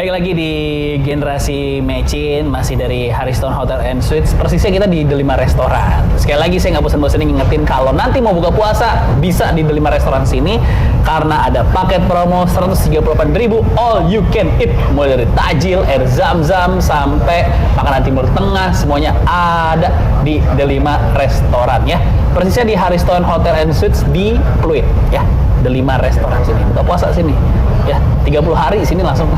Baik lagi di generasi Mecin, masih dari Hariston Hotel and Suites. Persisnya kita di Delima Restoran. Sekali lagi saya nggak bosan-bosan ngingetin kalau nanti mau buka puasa bisa di Delima Restoran sini karena ada paket promo 138.000 all you can eat, mulai dari tajil, air zam-zam sampai makanan Timur Tengah semuanya ada di Delima Restoran ya. Persisnya di Hariston Hotel and Suites di Pluit ya. Delima Restoran sini. Buka puasa sini. Ya, 30 hari sini langsung.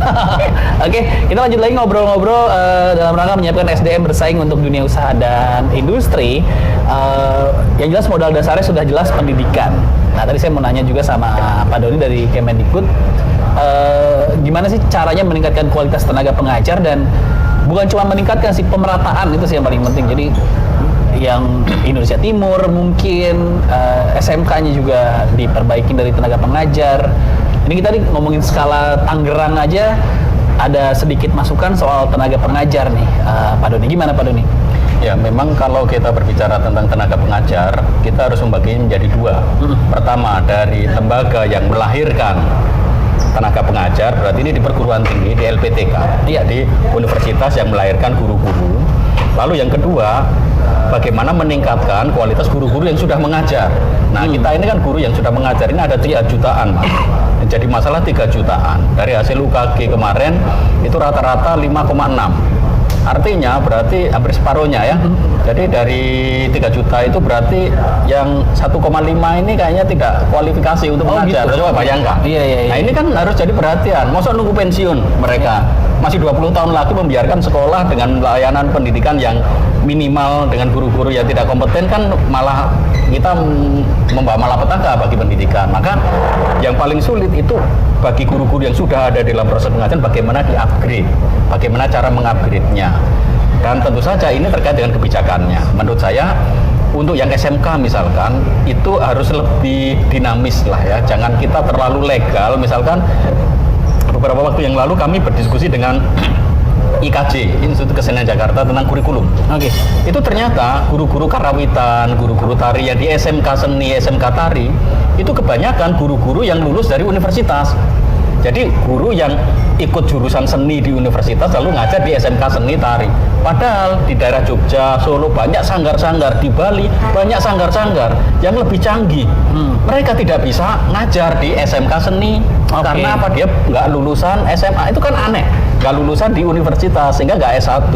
Oke, kita lanjut lagi ngobrol-ngobrol dalam rangka menyiapkan SDM bersaing untuk dunia usaha dan industri. Yang jelas modal dasarnya sudah jelas pendidikan. Nah, tadi saya mau nanya juga sama Pak Doni dari Kemendikbud, gimana sih caranya meningkatkan kualitas tenaga pengajar dan bukan cuma meningkatkan sih, pemerataan itu sih yang paling penting. Jadi yang Indonesia Timur mungkin SMK-nya juga diperbaiki dari tenaga pengajar. Ini kita ngomongin skala Tangerang aja, ada sedikit masukan soal tenaga pengajar nih, Pak Doni. Gimana Pak Doni? Ya, memang kalau kita berbicara tentang tenaga pengajar, kita harus membaginya menjadi dua. Pertama, dari lembaga yang melahirkan tenaga pengajar, berarti ini di perguruan tinggi, di LPTK, di universitas yang melahirkan guru-guru. Lalu yang kedua, bagaimana meningkatkan kualitas guru-guru yang sudah mengajar. Nah, kita ini kan guru yang sudah mengajar, ini ada 3 jutaan, Mas. Jadi masalah 3 jutaan. Dari hasil UKG kemarin, itu rata-rata 5,6. Artinya berarti hampir separuhnya ya. Jadi dari 3 juta itu berarti yang 1,5 ini kayaknya tidak kualifikasi untuk mengajar. Gitu. Coba bayangkan. Iya. Nah, ini kan harus jadi perhatian. Masa nunggu pensiun mereka? Masih 20 tahun lagi membiarkan sekolah dengan layanan pendidikan yang minimal dengan guru-guru yang tidak kompeten, kan malah kita membawa malapetaka bagi pendidikan. Maka yang paling sulit itu bagi guru-guru yang sudah ada dalam proses pengajaran, bagaimana di-upgrade, bagaimana cara meng-upgrade-nya. Dan tentu saja ini terkait dengan kebijakannya. Menurut saya untuk yang SMK misalkan itu harus lebih dinamis lah ya. Jangan kita terlalu legal. Misalkan beberapa waktu yang lalu kami berdiskusi dengan IKJ, Institut Kesenian Jakarta, tentang kurikulum. Itu ternyata guru-guru karawitan, guru-guru tari yang di SMK Seni, SMK Tari, itu kebanyakan guru-guru yang lulus dari universitas. Jadi guru yang ikut jurusan seni di universitas lalu ngajar di SMK Seni Tari. Padahal di daerah Jogja, Solo banyak sanggar-sanggar, di Bali banyak sanggar-sanggar yang lebih canggih. Mereka tidak bisa ngajar di SMK Seni karena apa? Dia nggak lulusan SMA. Itu kan aneh. Nggak lulusan di universitas sehingga nggak S1.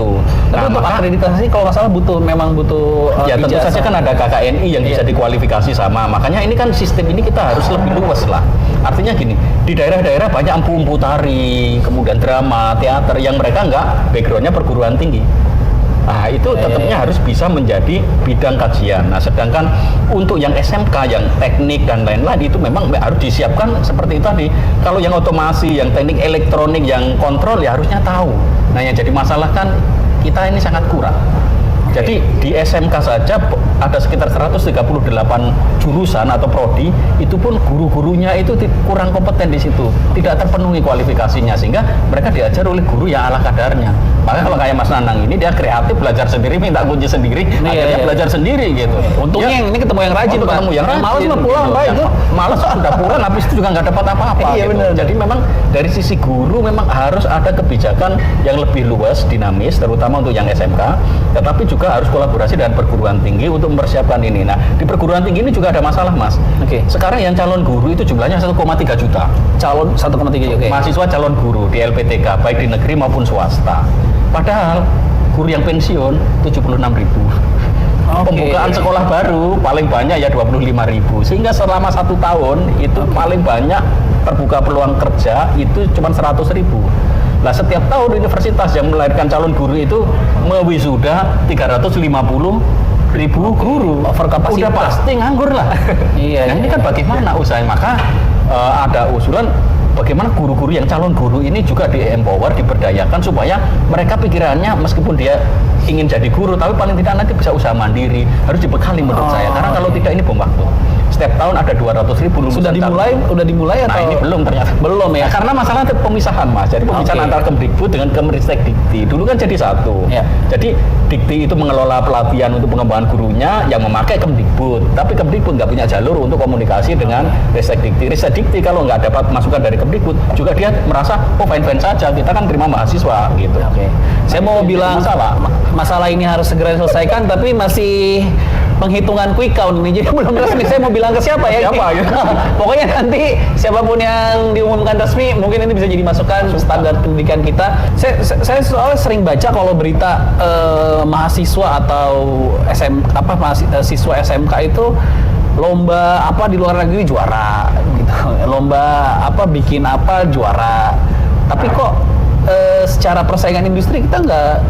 Tapi untuk akreditasi kalau nggak salah memang butuh ya tentu saja kan ada KKNI yang bisa dikualifikasi sama. Makanya ini kan sistem ini kita harus lebih luas lah. Artinya gini, di daerah-daerah banyak empu-empu tari, kemudian drama, teater yang mereka nggak backgroundnya perguruan tinggi. Nah, itu tetapnya harus bisa menjadi bidang kajian. Nah, sedangkan untuk yang SMK, yang teknik dan lain-lain itu memang harus disiapkan seperti itu tadi. Kalau yang otomasi, yang teknik elektronik, yang kontrol ya harusnya tahu. Nah, yang jadi masalah kan kita ini sangat kurang. Jadi di SMK saja ada sekitar 138 jurusan atau prodi, itu pun guru-gurunya itu kurang kompeten di situ, tidak terpenuhi kualifikasinya sehingga mereka diajar oleh guru yang ala kadarnya. Makanya kalau kayak Mas Nanang ini dia kreatif, belajar sendiri, minta kunci sendiri, akhirnya belajar sendiri gitu. Untungnya yang ini ketemu yang rajin, Pak. Ketemu yang rajin. Malas mah pulang, Pak. Itu malas sudah pulang, habis itu juga nggak dapat apa-apa. Iya, gitu. benar. Jadi memang dari sisi guru memang harus ada kebijakan yang lebih luas, dinamis, terutama untuk yang SMK, tetapi juga harus kolaborasi dengan perguruan tinggi untuk mempersiapkan ini. Nah, di perguruan tinggi ini juga ada masalah, Mas. Sekarang yang calon guru itu jumlahnya 1,3 juta. Calon 1,3 juta. Mahasiswa calon guru di LPTK, baik di negeri maupun swasta. Padahal guru yang pensiun 76.000. Pembukaan sekolah baru paling banyak ya 25.000. Sehingga selama 1 tahun itu paling banyak terbuka peluang kerja itu cuma 100.000. Nah, setiap tahun universitas yang melahirkan calon guru itu mewisuda 350.000 guru. Overkapasitas. Udah pasti nganggur lah. Nah, ini kan bagaimana usahanya? Maka ada usulan bagaimana guru-guru yang calon guru ini juga di-empower, diberdayakan supaya mereka pikirannya meskipun dia ingin jadi guru tapi paling tidak nanti bisa usaha mandiri, harus dibekali menurut saya. Karena kalau tidak ini bom waktu. setiap tahun ada 200.000 lulusan. Sudah dimulai Nah, atau ini belum ternyata. Belum ya. Nah, karena masalah pemisahan, Mas. Jadi pemisahan Oke. antara Kemdikbud dengan Kemenristek Dikti. Dulu kan jadi satu. Ya. Jadi Dikti itu mengelola pelatihan untuk pengembangan gurunya yang memakai Kemdikbud. Tapi Kemdikbud nggak punya jalur untuk komunikasi dengan Ristek Dikti. Ristek Dikti kalau nggak dapat masukan dari Kemdikbud, juga dia merasa, oh fine-fine saja, kita kan terima mahasiswa gitu. Oke. Saya mau Itu bilang masalah ini harus segera diselesaikan, tapi masih penghitungan quick count ini, jadi belum resmi. Saya mau bilang ke siapa ya? Siapa, ya? Pokoknya nanti siapapun yang diumumkan resmi, mungkin ini bisa jadi masukan standar pendidikan kita. Saya soalnya sering baca kalau berita mahasiswa atau siswa SMK itu lomba apa di luar negeri juara, gitu. Lomba apa bikin apa juara. Tapi kok secara persaingan industri kita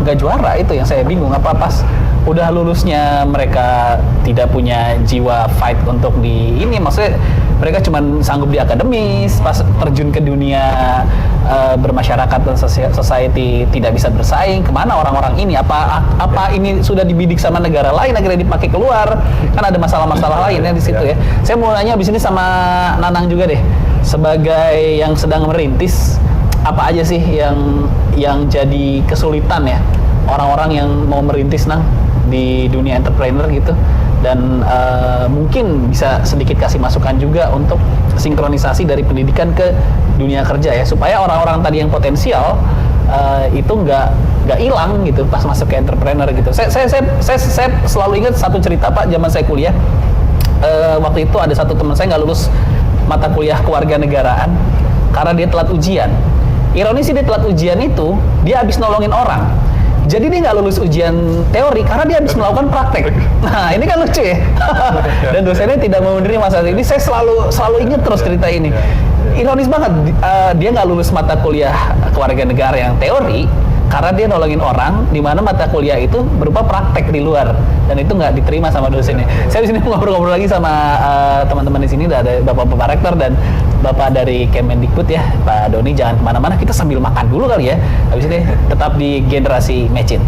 nggak juara, itu yang saya bingung. Apa pas udah lulusnya mereka tidak punya jiwa fight untuk di ini, maksudnya mereka cuma sanggup di akademis, pas terjun ke dunia bermasyarakat dan society tidak bisa bersaing. Kemana orang-orang ini? Apa ini sudah dibidik sama negara lain akhirnya dipakai keluar? Kan ada masalah-masalah lainnya di situ ya. Saya mau nanya abis ini sama Nanang juga deh, sebagai yang sedang merintis, apa aja sih yang jadi kesulitan ya orang-orang yang mau merintis Nang di dunia entrepreneur gitu, dan mungkin bisa sedikit kasih masukan juga untuk sinkronisasi dari pendidikan ke dunia kerja ya, supaya orang-orang tadi yang potensial itu nggak hilang gitu pas masuk ke entrepreneur gitu. Saya selalu ingat satu cerita Pak, zaman saya kuliah. Waktu itu ada satu teman saya nggak lulus mata kuliah kewarganegaraan karena dia telat ujian. Ironis sih, dia telat ujian itu dia habis nolongin orang. Jadi dia nggak lulus ujian teori karena dia habis melakukan praktek. Nah ini kan lucu ya. Dan dosennya tidak mau menerima masalah ini. Saya selalu ingat terus cerita ini. Ironis banget, dia nggak lulus mata kuliah kewarganegaraan yang teori karena dia nolongin orang, di mana mata kuliah itu berupa praktek di luar, dan itu nggak diterima sama dosennya. Saya di sini mau ngobrol-ngobrol lagi sama teman-teman di sini. Ada Bapak Rektor dan Bapak dari Kemendikbud ya, Pak Doni. Jangan kemana-mana, kita sambil makan dulu kali ya. Habis ini tetap di Generasi Mecin.